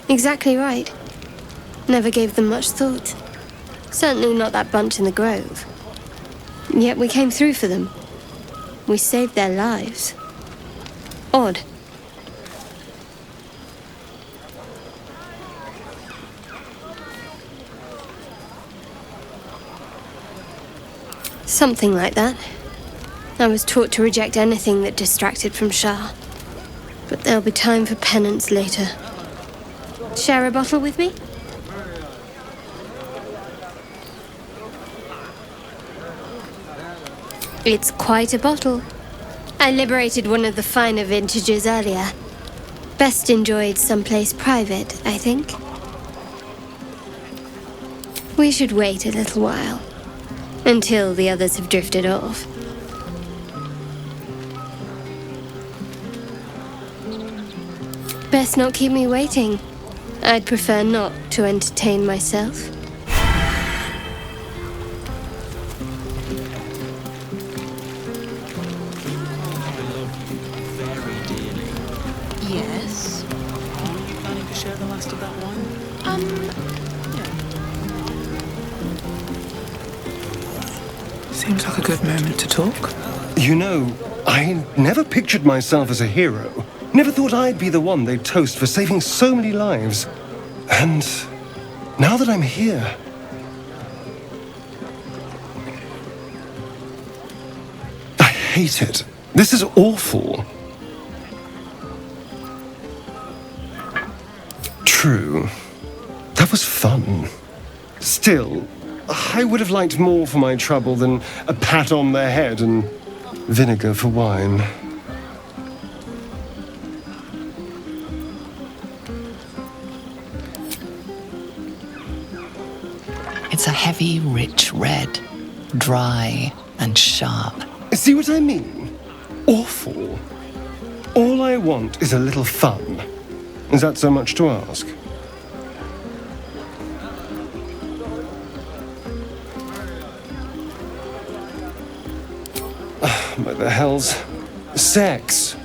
Exactly right. Never gave them much thought. Certainly not that bunch in the grove. Yet we came through for them. We saved their lives. Odd. Something like that. I was taught to reject anything that distracted from Shah. But there'll be time for penance later. Share a bottle with me? It's quite a bottle. I liberated one of the finer vintages earlier. Best enjoyed someplace private, I think. We should wait a little while. Until the others have drifted off. Best not keep me waiting. I'd prefer not to entertain myself. Yes? Are you planning to share the last of that wine? Seems like a good moment to talk. You know, I never pictured myself as a hero. Never thought I'd be the one they'd toast for saving so many lives. And now that I'm here... I hate it. This is awful. True. That was fun. Still, I would have liked more for my trouble than a pat on the head and vinegar for wine. It's a heavy, rich red, dry and sharp. See what I mean? Awful. All I want is a little fun. Is that so much to ask? By the hells. Sex.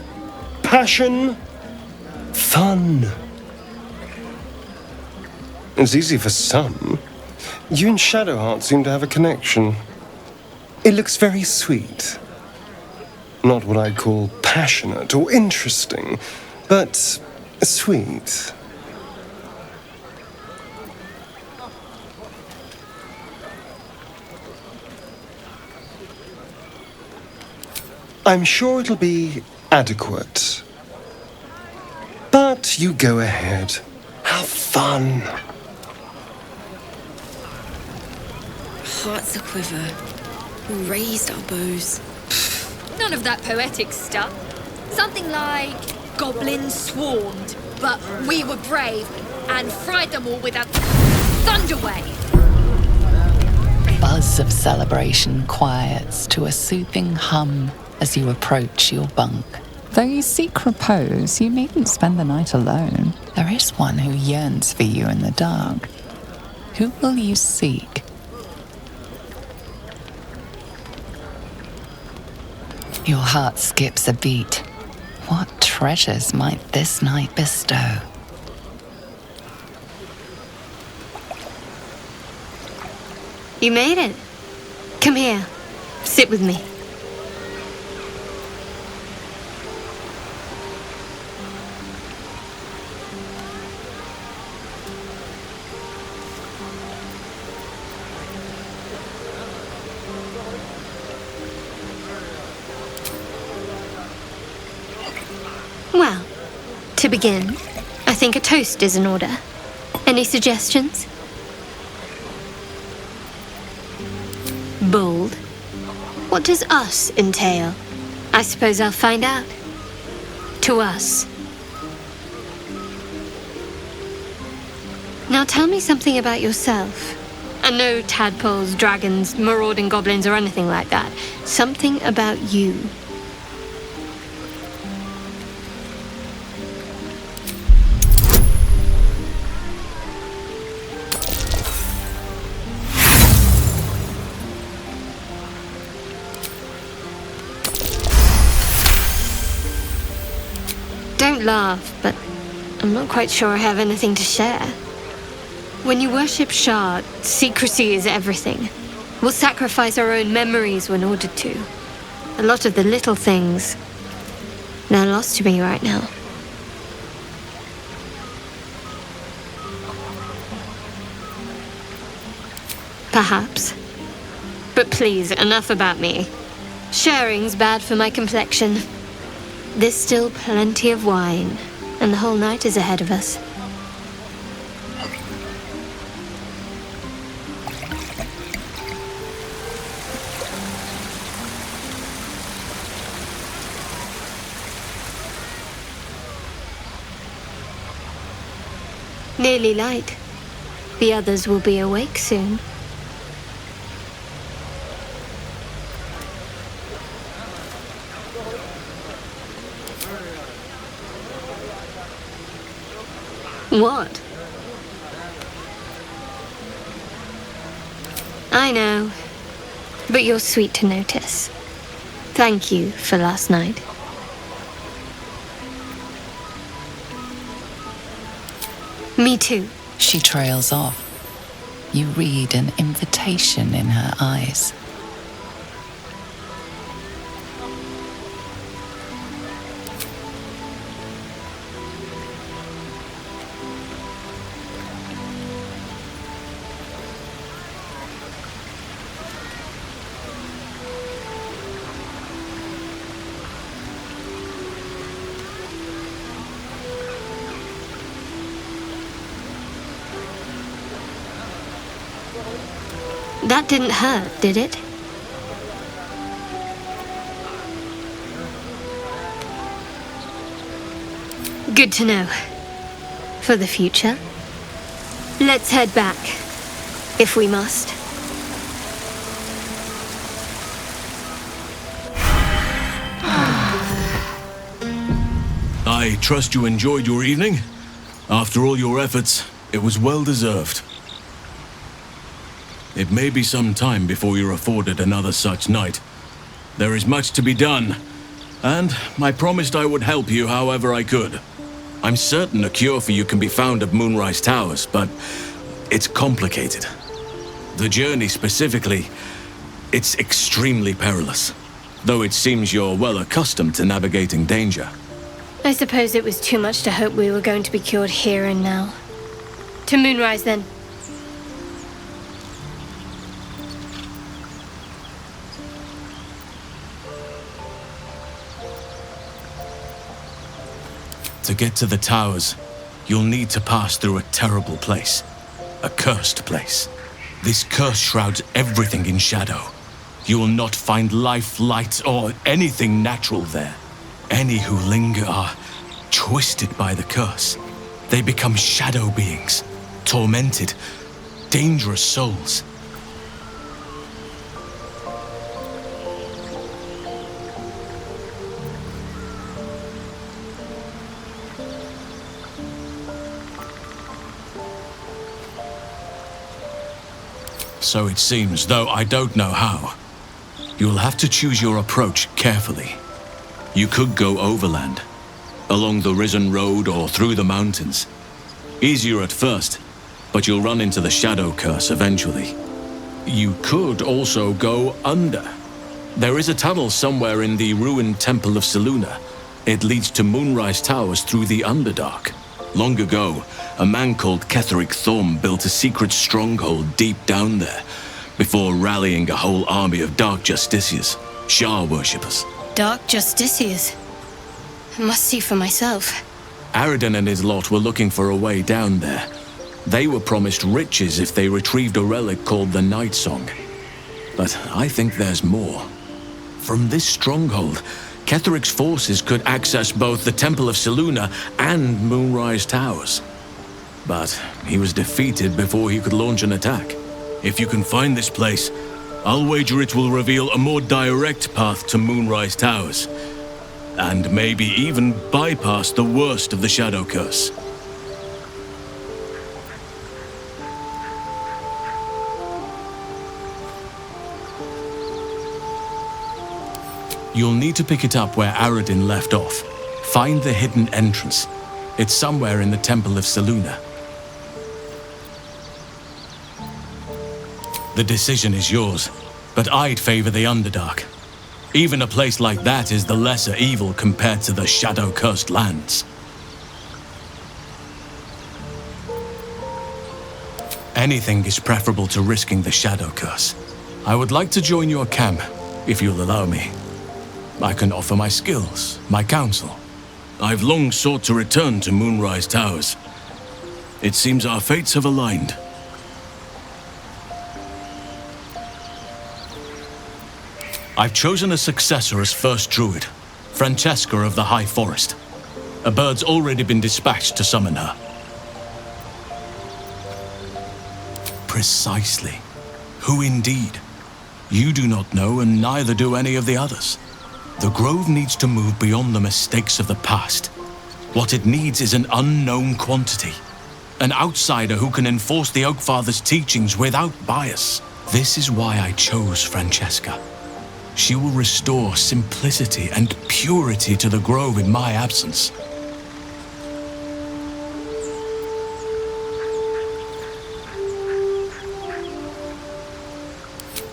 Passion. Fun. It's easy for some. You and Shadowheart seem to have a connection. It looks very sweet. Not what I'd call passionate or interesting, but sweet. I'm sure it'll be adequate. But you go ahead. Have fun. Hearts aquiver. We raised our bows. None of that poetic stuff. Something like goblins swarmed, but we were brave and fried them all with a thunder wave. Buzz of celebration quiets to a soothing hum as you approach your bunk. Though you seek repose, you needn't spend the night alone. There is one who yearns for you in the dark. Who will you seek? Your heart skips a beat. What treasures might this night bestow? You made it. Come here. Sit with me. Well, to begin, I think a toast is in order. Any suggestions? Bold. What does us entail? I suppose I'll find out. To us. Now tell me something about yourself. And no tadpoles, dragons, marauding goblins or anything like that. Something about you. Don't laugh, but I'm not quite sure I have anything to share. When you worship Shard, secrecy is everything. We'll sacrifice our own memories when ordered to. A lot of the little things, they're lost to me right now. Perhaps. But please, enough about me. Sharing's bad for my complexion. There's still plenty of wine, and the whole night is ahead of us. Nearly light. The others will be awake soon. What? I know, but you're sweet to notice. Thank you for last night. Me too. She trails off. You read an invitation in her eyes. That didn't hurt, did it? Good to know. For the future. Let's head back, if we must. I trust you enjoyed your evening. After all your efforts, it was well deserved. It may be some time before you're afforded another such night. There is much to be done, and I promised I would help you however I could. I'm certain a cure for you can be found at Moonrise Towers, but it's complicated. The journey specifically, it's extremely perilous, though it seems you're well accustomed to navigating danger. I suppose it was too much to hope we were going to be cured here and now. To Moonrise, then. To get to the towers, you'll need to pass through a terrible place. A cursed place. This curse shrouds everything in shadow. You will not find life, light, or anything natural there. Any who linger are twisted by the curse. They become shadow beings, tormented, dangerous souls. So it seems, though I don't know how. You'll have to choose your approach carefully. You could go overland, along the Risen Road or through the mountains. Easier at first, but you'll run into the Shadow Curse eventually. You could also go under. There is a tunnel somewhere in the ruined Temple of Selûne. It leads to Moonrise Towers through the Underdark. Long ago, a man called Ketheric Thorm built a secret stronghold deep down there, before rallying a whole army of Dark Justiciars, Shar worshippers. Dark Justiciars. I must see for myself. Aradin and his lot were looking for a way down there. They were promised riches if they retrieved a relic called the Night Song. But I think there's more. From this stronghold, Ketheric's forces could access both the Temple of Selûne and Moonrise Towers. But he was defeated before he could launch an attack. If you can find this place, I'll wager it will reveal a more direct path to Moonrise Towers. And maybe even bypass the worst of the Shadow Curse. You'll need to pick it up where Aradin left off. Find the hidden entrance. It's somewhere in the Temple of Selûne. The decision is yours, but I'd favor the Underdark. Even a place like that is the lesser evil compared to the shadow-cursed lands. Anything is preferable to risking the shadow curse. I would like to join your camp, if you'll allow me. I can offer my skills, my counsel. I've long sought to return to Moonrise Towers. It seems our fates have aligned. I've chosen a successor as first druid, Francesca of the High Forest. A bird's already been dispatched to summon her. Precisely. Who indeed? You do not know, and neither do any of the others. The Grove needs to move beyond the mistakes of the past. What it needs is an unknown quantity. An outsider who can enforce the Oakfather's teachings without bias. This is why I chose Francesca. She will restore simplicity and purity to the Grove in my absence.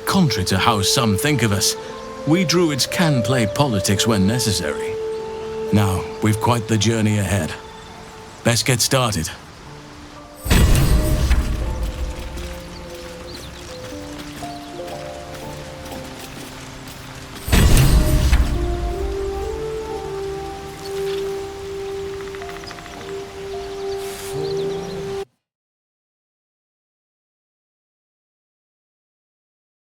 Contrary to how some think of us, we druids can play politics when necessary. Now, we've quite the journey ahead. Best get started.